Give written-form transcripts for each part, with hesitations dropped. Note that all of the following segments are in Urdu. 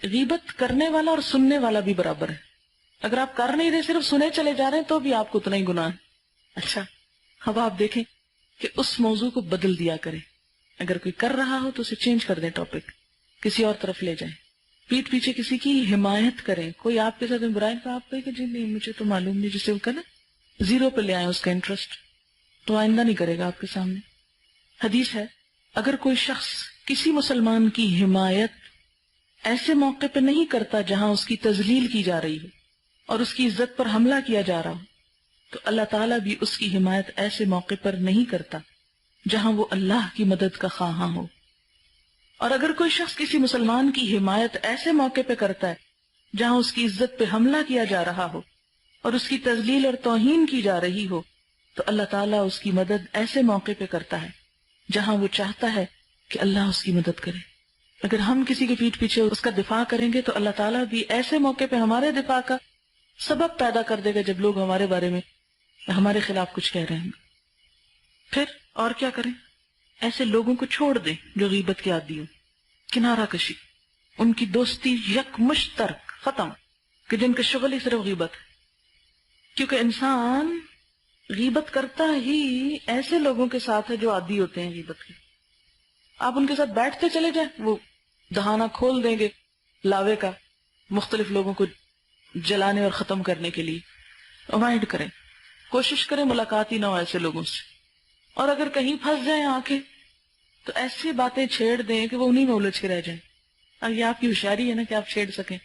غیبت کرنے والا اور سننے والا بھی برابر ہے. اگر آپ کر نہیں رہے صرف سنے چلے جا رہے ہیں تو بھی آپ کو اتنا ہی گناہ ہے. اچھا اب آپ دیکھیں کہ اس موضوع کو بدل دیا کریں. اگر کوئی کر رہا ہو تو اسے چینج کر دیں، ٹاپک کسی اور طرف لے جائیں. پیٹ پیچھے کسی کی حمایت کریں. کوئی آپ کے ساتھ برائی کا آپ کہیں کہ جی نہیں مجھے تو معلوم نہیں، جسے وہ کہنا زیرو پہ لے آئیں اس کا انٹرسٹ، تو آئندہ نہیں کرے گا آپ کے سامنے. حدیث ہے اگر کوئی شخص کسی مسلمان کی حمایت ایسے موقع پہ نہیں کرتا جہاں اس کی تذلیل کی جا رہی ہو اور اس کی عزت پر حملہ کیا جا رہا ہو، تو اللہ تعالیٰ بھی اس کی حمایت ایسے موقع پر نہیں کرتا جہاں وہ اللہ کی مدد کا خواہاں ہو. اور اگر کوئی شخص کسی مسلمان کی حمایت ایسے موقع پہ کرتا ہے جہاں اس کی عزت پہ حملہ کیا جا رہا ہو اور اس کی تذلیل اور توہین کی جا رہی ہو، تو اللہ تعالیٰ اس کی مدد ایسے موقع پہ کرتا ہے جہاں وہ چاہتا ہے کہ اللہ اس کی مدد کرے. اگر ہم کسی کے پیٹ پیچھے اس کا دفاع کریں گے تو اللہ تعالیٰ بھی ایسے موقع پہ ہمارے دفاع کا سبب پیدا کر دے گا جب لوگ ہمارے بارے میں ہمارے خلاف کچھ کہہ رہے ہیں. پھر اور کیا کریں؟ ایسے لوگوں کو چھوڑ دیں جو غیبت کے عادی ہوں. کنارہ کشی، ان کی دوستی یک مشترک ختم، کہ جن کا شغل ہی صرف غیبت ہے. کیونکہ انسان غیبت کرتا ہی ایسے لوگوں کے ساتھ ہے جو عادی ہوتے ہیں غیبت کے. آپ ان کے ساتھ بیٹھتے چلے جائیں، وہ دہانہ کھول دیں گے لاوے کا مختلف لوگوں کو جلانے اور ختم کرنے کے لیے. اوائڈ کریں، کوشش کریں ملاقات ہی نہ ہو ایسے لوگوں سے. اور اگر کہیں پھنس جائیں آ کے تو ایسی باتیں چھیڑ دیں کہ وہ انہی میں الجھ کے رہ جائیں. اب یہ آپ کی ہوشیاری ہے نا کہ آپ چھیڑ سکیں.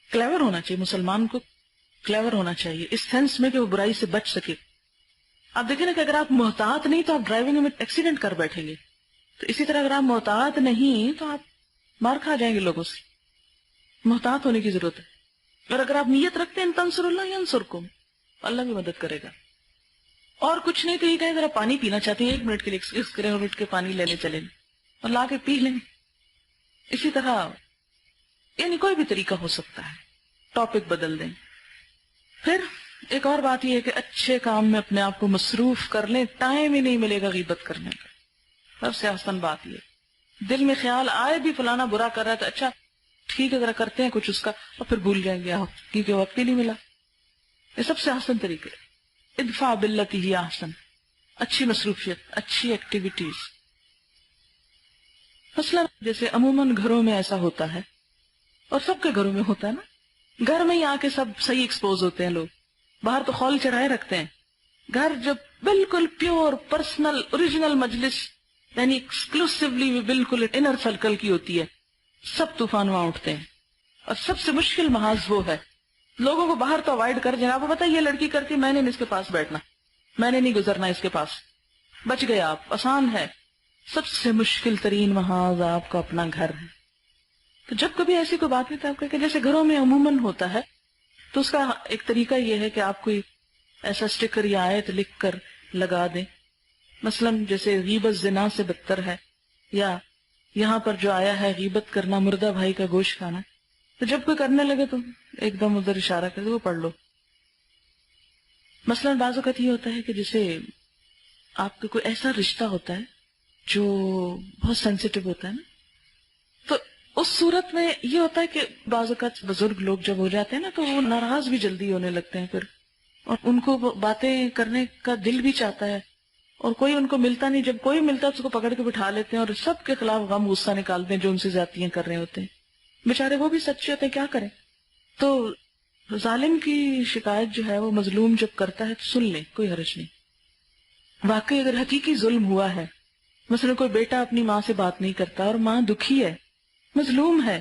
کلیور ہونا چاہیے، مسلمان کو کلیور ہونا چاہیے اس سینس میں کہ وہ برائی سے بچ سکے. آپ دیکھیں نا کہ اگر آپ محتاط نہیں تو آپ ڈرائیونگ میں ایکسیڈنٹ کر بیٹھیں گے. تو اسی طرح اگر آپ محتاط نہیں تو آپ مار کھا جائیں گے لوگوں سے. محتاط ہونے کی ضرورت ہے. اور اگر آپ نیت رکھتے ہیں ان تنصر اللہ ینصرکم، اللہ بھی مدد کرے گا. اور کچھ نہیں تو یہ کہیں ذرا پانی پینا چاہتے ہیں 1 منٹ کے لیے ایکسکیوز کریں اور اٹھ کے پانی لینے چلیں اور لا کے پی لیں. اسی طرح یعنی کوئی بھی طریقہ ہو سکتا ہے، ٹاپک بدل دیں. پھر ایک اور بات یہ ہے کہ اچھے کام میں اپنے آپ کو مصروف کر لیں. ٹائم ہی نہیں ملے گا غیبت کرنے کا. سب سے آسان بات یہ، دل میں خیال آئے بھی فلانا برا کر رہا ہے تو اچھا ٹھیک ہے ذرا کرتے ہیں کچھ اس کا، اور پھر بھول جائیں گے آپ کیونکہ وقت ہی نہیں ملا. یہ سب سے آسان طریقے. ادفع باللتی ہی احسن، اچھی مصروفیت، اچھی ایکٹیویٹیز. مثلا جیسے عموماً گھروں میں ایسا ہوتا ہے اور سب کے گھروں میں ہوتا ہے نا، گھر میں ہی آ کے سب صحیح ایکسپوز ہوتے ہیں. لوگ باہر تو خول چڑھائے رکھتے ہیں. گھر جب بالکل پیور پرسنل اوریجنل مجلس یعنی ایکسکلوسیولی بالکل انر سرکل کی ہوتی ہے، سب طوفان وہاں اٹھتے ہیں. اور سب سے مشکل محاذ وہ ہے. لوگوں کو باہر تو اوائڈ کر جناب، پتا یہ لڑکی کرتی میں نے اس کے پاس بیٹھنا، میں نے نہیں گزرنا اس کے پاس. بچ گئے آپ، آسان ہے. سب سے مشکل ترین محاذ آپ کا اپنا گھر ہے. تو جب کبھی ایسی کوئی بات نہیں تو آپ کہ جیسے گھروں میں عموماً ہوتا ہے تو اس کا ایک طریقہ یہ ہے کہ آپ کوئی ایسا اسٹیکر یا آیت لکھ کر لگا دیں. مثلا جیسے غیبت زنا سے بدتر ہے، یا یہاں پر جو آیا ہے غیبت کرنا مردہ بھائی کا گوشت کھانا، تو جب کوئی کرنے لگے تو ایک دم ادھر اشارہ کر دے وہ پڑھ لو. مثلا بعض اوقات یہ ہوتا ہے کہ جیسے آپ کا کوئی ایسا رشتہ ہوتا ہے جو بہت سینسیٹیو ہوتا ہے نا، تو اس صورت میں یہ ہوتا ہے کہ بعض اوقات بزرگ لوگ جب ہو جاتے ہیں نا تو وہ ناراض بھی جلدی ہونے لگتے ہیں پھر، اور ان کو باتیں کرنے کا دل بھی چاہتا ہے اور کوئی ان کو ملتا نہیں. جب کوئی ملتا ہے تو اس کو پکڑ کے بٹھا لیتے ہیں اور سب کے خلاف غم غصہ نکالتے ہیں جو ان سے زیادتیاں کر رہے ہوتے ہیں. بیچارے وہ بھی سچے ہوتے ہیں، کیا کریں. تو ظالم کی شکایت جو ہے وہ مظلوم جب کرتا ہے تو سن لیں، کوئی حرج نہیں. واقعی اگر حقیقی ظلم ہوا ہے، مثلا کوئی بیٹا اپنی ماں سے بات نہیں کرتا اور ماں دکھی ہے، مظلوم ہے،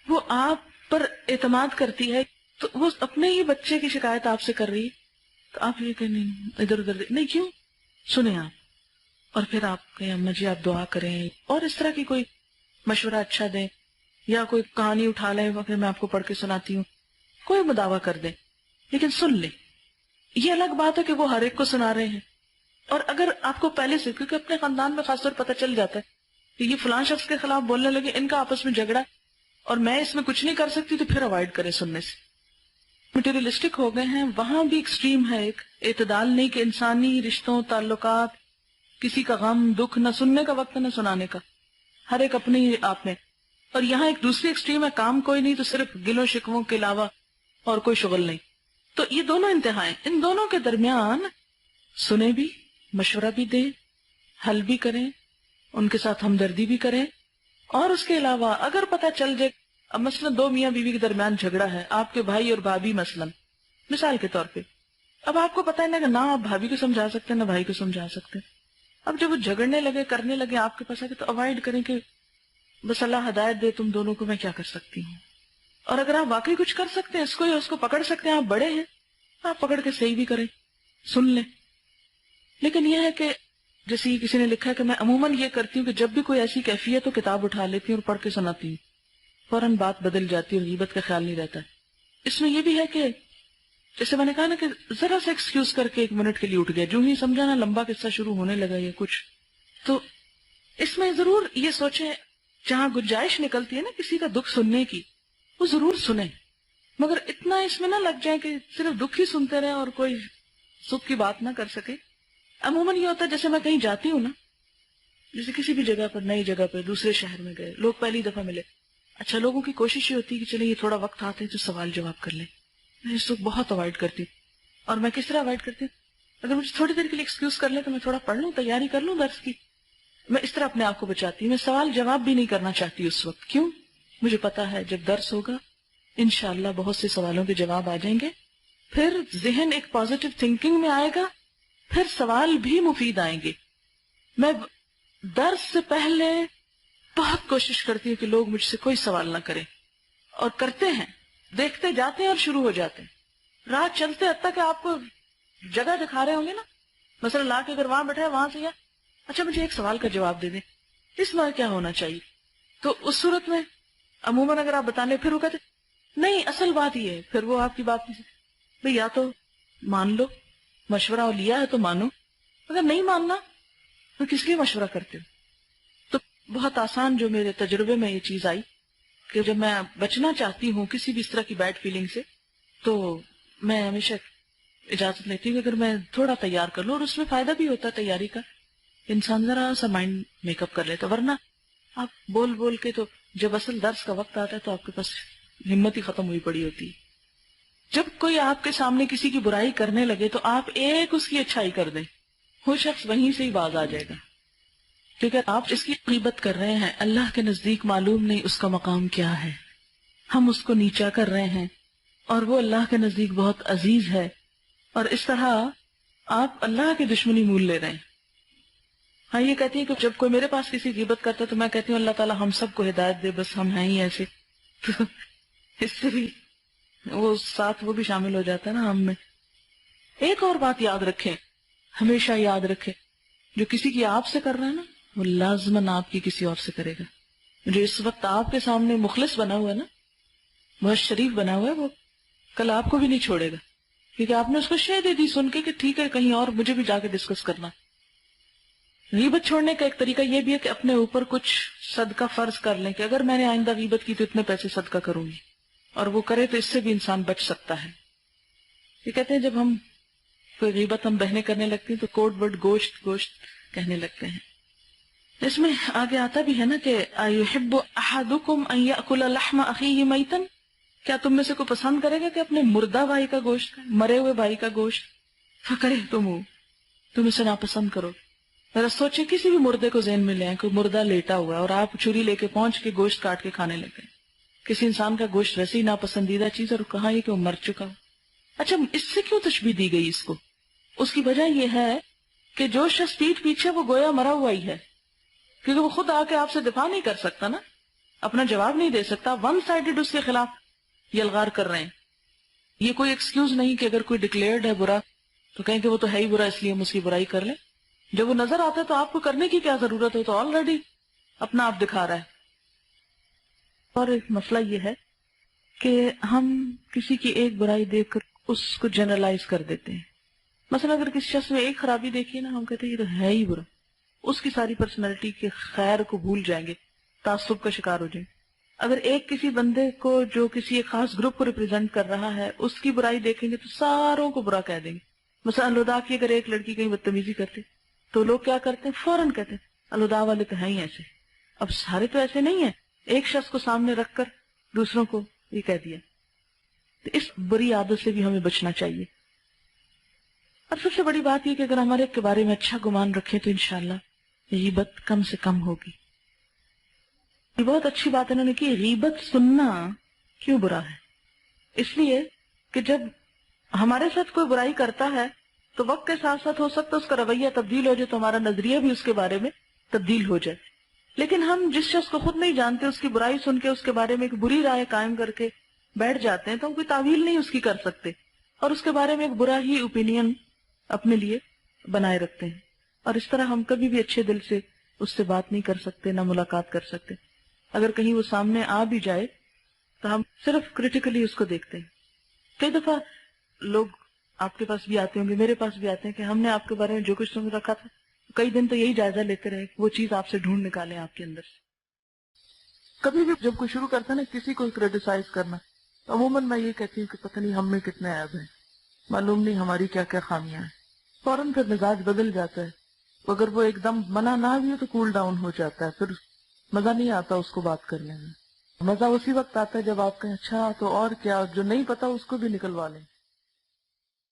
وہ آپ پر اعتماد کرتی ہے، تو وہ اپنے ہی بچے کی شکایت آپ سے کر رہی ہے تو آپ یہ کہ نہیں ادھر ادھر نہیں، کیوں سنیں آپ اور پھر آپ کہیں اماں جی آپ دعا کریں اور اس طرح کی کوئی مشورہ اچھا دیں، یا کوئی کہانی اٹھا لیں پھر میں آپ کو پڑھ کے سناتی ہوں، کوئی مداوع کر دیں لیکن سن لیں. یہ الگ بات ہے کہ وہ ہر ایک کو سنا رہے ہیں. اور اگر آپ کو پہلے سے، کیونکہ اپنے خاندان میں خاص طور پتہ چل جاتا ہے کہ یہ فلاں شخص کے خلاف بولنے لگے، ان کا آپس میں جھگڑا اور میں اس میں کچھ نہیں کر سکتی، تو پھر اوائڈ کریں سننے سے. مٹیریلسٹک ہو گئے ہیں، وہاں بھی ایکسٹریم ہے، ایک اعتدال نہیں کہ انسانی رشتوں تعلقات کسی کا غم دکھ نہ سننے کا وقت نہ سنانے کا، ہر ایک اپنی آپ میں. اور یہاں ایک دوسری ایکسٹریم ہے، کام کوئی نہیں تو صرف گلوں شکووں کے علاوہ اور کوئی شغل نہیں. تو یہ دونوں انتہائیں، ان دونوں کے درمیان سنیں بھی، مشورہ بھی دیں، حل بھی کریں، ان کے ساتھ ہمدردی بھی کریں. اور اس کے علاوہ اگر پتہ چل جائے اب مثلا دو میاں بیوی کے درمیان جھگڑا ہے، آپ کے بھائی اور بھابھی مثلا، مثال کے طور پہ، اب آپ کو پتہ ہے نا کہ نہ آپ بھابھی کو سمجھا سکتے ہیں نہ بھائی کو سمجھا سکتے. اب جب وہ جھگڑنے لگے، کرنے لگے آپ کے پاس آ کے، تو اوائڈ کریں کہ بس اللہ ہدایت دے تم دونوں کو، میں کیا کر سکتی ہوں. اور اگر آپ واقعی کچھ کر سکتے ہیں اس کو یا اس کو پکڑ سکتے ہیں، آپ بڑے ہیں، آپ پکڑ کے صحیح بھی کریں، سن لیں. لیکن یہ ہے کہ جیسے کسی نے لکھا ہے کہ میں عموماً یہ کرتی ہوں کہ جب بھی کوئی ایسی کیفیت ہو کتاب اٹھا لیتی ہوں اور پڑھ کے سناتی ہوں، فوراً بات بدل جاتی ہے اور غیبت کا خیال نہیں رہتا. اس میں یہ بھی ہے کہ جیسے میں نے کہا نا کہ ذرا سے ایکسکیوز کر کے 1 منٹ کے لیے اٹھ گیا، جو ہی سمجھا نا لمبا قصہ شروع ہونے لگا یا کچھ، تو اس میں ضرور یہ سوچیں جہاں گنجائش نکلتی ہے نا کسی کا دکھ سننے کی، وہ ضرور سنیں، مگر اتنا اس میں نہ لگ جائیں کہ صرف دکھ ہی سنتے رہیں اور کوئی سکھ کی بات نہ کر سکے. عموماً یہ ہوتا ہے جیسے میں کہیں جاتی ہوں نا، جیسے کسی بھی جگہ پر، نئی جگہ پہ، دوسرے شہر میں گئے، لوگ پہلی دفعہ ملے، اچھا لوگوں کی کوشش یہ ہوتی ہے کہ چلے یہ تھوڑا وقت آتے ہیں تو سوال جواب کر لیں. میں اس وقت بہت اوائڈ کرتی ہوں. اور میں کس طرح اوائڈ کرتی ہوں؟ اگر مجھے تھوڑی دیر کے لیے ایکسکیوز کر لیں تو میں تھوڑا پڑھ لوں، تیاری کر لوں درس کی. میں اس طرح اپنے آپ کو بچاتی ہوں. میں سوال جواب بھی نہیں کرنا چاہتی اس وقت. کیوں؟ مجھے پتا ہے جب درس ہوگا انشاءاللہ بہت سے سوالوں کے جواب آ جائیں گے، پھر ذہن ایک پازیٹیو تھنکنگ میں آئے گا، پھر سوال بھی مفید آئیں گے. میں درس سے پہلے بہت کوشش کرتی ہوں کہ لوگ مجھ سے کوئی سوال نہ کریں، اور کرتے ہیں، دیکھتے جاتے ہیں اور شروع ہو جاتے ہیں. رات چلتے حتیٰ کہ آپ کو جگہ دکھا رہے ہوں گے نا، مثلا لا کے اگر وہاں بیٹھے وہاں سے، یا اچھا مجھے ایک سوال کا جواب دے دیں، اس میں کیا ہونا چاہیے. تو اس صورت میں عموماً اگر آپ بتانے، پھر وہ کہتے نہیں اصل بات یہ ہے، پھر وہ آپ کی بات نہیں، بھئی یا تو مان لو، مشورہ لیا ہے تو مانو، اگر نہیں ماننا تو کس لیے مشورہ کرتے ہو. تو بہت آسان جو میرے تجربے میں یہ چیز آئی کہ جب میں بچنا چاہتی ہوں کسی بھی اس طرح کی بیڈ فیلنگ سے، تو میں ہمیشہ اجازت لیتی ہوں کہ اگر میں تھوڑا تیار کر لوں، اور اس میں فائدہ بھی ہوتا ہے تیاری کا، انسان ذرا سا مائنڈ میک اپ کر لیتا. ورنہ آپ بول بول کے تو جب اصل درس کا وقت آتا ہے تو آپ کے پاس ہمت ہی ختم ہوئی پڑی ہوتی ہے. جب کوئی آپ کے سامنے کسی کی برائی کرنے لگے تو آپ ایک اس کی اچھائی کر دیں، وہ شخص وہیں سے ہی باز آ جائے گا. کیونکہ آپ اس کی غیبت کر رہے ہیں، اللہ کے نزدیک معلوم نہیں اس کا مقام کیا ہے، ہم اس کو نیچا کر رہے ہیں، اور وہ اللہ کے نزدیک بہت عزیز ہے. اور اس طرح آپ اللہ کی دشمنی مول لے رہے ہیں. ہاں یہ کہتی ہے کہ جب کوئی میرے پاس کسی غیبت کرتا ہے تو میں کہتی ہوں اللہ تعالیٰ ہم سب کو ہدایت دے، بس ہم ہیں ہی ایسے. تو اس سے بھی وہ ساتھ وہ بھی شامل ہو جاتا ہے نا ہم میں. ایک اور بات یاد رکھیں، ہمیشہ یاد رکھیں، جو کسی کی آپ سے کر رہا ہے نا، وہ لازماً آپ کی کسی اور سے کرے گا. جو اس وقت آپ کے سامنے مخلص بنا ہوا ہے نا، بہت شریف بنا ہوا ہے، وہ کل آپ کو بھی نہیں چھوڑے گا، کیونکہ آپ نے اس کو شے دے دی سن کے کہ ٹھیک ہے کہیں اور مجھے بھی جا کے ڈسکس کرنا. غیبت چھوڑنے کا ایک طریقہ یہ بھی ہے کہ اپنے اوپر کچھ صدقہ فرض کر لیں کہ اگر میں نے آئندہ غیبت کی تو اتنے پیسے صدقہ کروں گی، اور وہ کرے تو اس سے بھی انسان بچ سکتا ہے. یہ کہتے ہیں جب ہم کوئی غیبت ہم بہنے کرنے لگتے ہیں تو کوڈ ورڈ گوشت گوشت کہنے لگتے ہیں. اس میں آگے آتا بھی ہے نا کہ ایحب احدکم ان یاکل لحم اخیہ میتا، کیا تم میں سے کوئی پسند کرے گا کہ اپنے مردہ بھائی کا گوشت کھائے، مرے ہوئے بھائی کا گوشت. فکرے تم اسے ناپسند کرو. ذرا سوچے کسی بھی مردے کو ذہن میں لے آئیں، کوئی مردہ لیٹا ہوا ہے اور آپ چھری لے کے پہنچ کے گوشت کاٹ کے کھانے لگے. کسی انسان کا گوشت ویسے ہی ناپسندیدہ چیز، اور کہاں یہ کہ وہ مر چکا ہو. اچھا اس سے کیوں تشبیہ دی گئی اس کو؟ اس کی وجہ یہ ہے کہ جو شخص پیٹھ پیچھے وہ گویا مرا ہوا ہی ہے، کیونکہ وہ خود آ کے آپ سے دفاع نہیں کر سکتا نا، اپنا جواب نہیں دے سکتا. ون سائیڈڈ اس کے خلاف یلغار کر رہے ہیں. یہ کوئی ایکسکیوز نہیں کہ اگر کوئی ڈکلیئرڈ ہے برا تو کہیں کہ وہ تو ہے ہی برا اس لیے ہم اس کی برائی کر لیں. جب وہ نظر آتا ہے تو آپ کو کرنے کی کیا ضرورت ہے، تو آلریڈی اپنا آپ دکھا رہا ہے. اور ایک مسئلہ یہ ہے کہ ہم کسی کی ایک برائی دیکھ کر اس کو جنرلائز کر دیتے ہیں. مثلا اگر کسی شخص میں ایک خرابی دیکھیے نا، ہم کہتے ہیں یہ تو ہے ہی برا، اس کی ساری پرسنالٹی کے خیر کو بھول جائیں گے، تعصب کا شکار ہو جائیں گے. اگر ایک کسی بندے کو جو کسی ایک خاص گروپ کو ریپرزینٹ کر رہا ہے اس کی برائی دیکھیں گے تو ساروں کو برا کہہ دیں گے. مثلا الوداع کی اگر ایک لڑکی کہیں بدتمیزی کرتے تو لوگ کیا کرتے ہیں، فوراً کہتے ہیں الوداع والے تو ہیں ہی ایسے. اب سارے تو ایسے نہیں ہیں، ایک شخص کو سامنے رکھ کر دوسروں کو یہ کہہ دیا. تو اس بری عادت سے بھی ہمیں بچنا چاہیے. اور سب سے بڑی بات یہ کہ اگر ہمارے کے بارے میں اچھا گمان رکھیں تو انشاءاللہ غیبت کم سے کم ہوگی. یہ بہت اچھی بات انہوں نے کی. غیبت سننا کیوں برا ہے؟ اس لیے کہ جب ہمارے ساتھ کوئی برائی کرتا ہے تو وقت کے ساتھ ساتھ ہو سکتا ہے اس کا رویہ تبدیل ہو جائے تو ہمارا نظریہ بھی اس کے بارے میں تبدیل ہو جائے. لیکن ہم جس شخص کو خود نہیں جانتے اس کی برائی سن کے اس کے بارے میں ایک بری رائے قائم کر کے بیٹھ جاتے ہیں تو ہم کوئی تعویل نہیں اس کی کر سکتے اور اس کے بارے میں ایک برا ہی اوپینین اپنے لیے بنائے رکھتے ہیں. اور اس طرح ہم کبھی بھی اچھے دل سے اس سے بات نہیں کر سکتے، نہ ملاقات کر سکتے. اگر کہیں وہ سامنے آ بھی جائے تو ہم صرف کریٹیکلی اس کو دیکھتے ہیں. کئی دفعہ لوگ آپ کے پاس بھی آتے ہوں گے، میرے پاس بھی آتے ہیں کہ ہم نے آپ کے بارے میں جو کچھ سن رکھا تھا کئی دن تو یہی جائزہ لیتے رہے وہ چیز آپ سے ڈھونڈ نکالیں آپ کے اندر سے. کبھی بھی جب کوئی شروع کرتا ہے نا کسی کو کریٹیسائز کرنا تو عموماً میں یہ کہتی ہوں کہ پتہ نہیں ہم میں کتنے عیب ہیں، معلوم نہیں ہماری کیا کیا خامیاں ہیں. فوراً پھر مزاج بدل جاتا ہے. اگر وہ ایک دم منع نہ بھی ہو تو کول ڈاؤن ہو جاتا ہے، پھر مزہ نہیں آتا اس کو بات کرنے میں. مزہ اسی وقت آتا ہے جب آپ کہیں اچھا تو اور کیا، جو نہیں پتا اس کو بھی نکلوا لیں.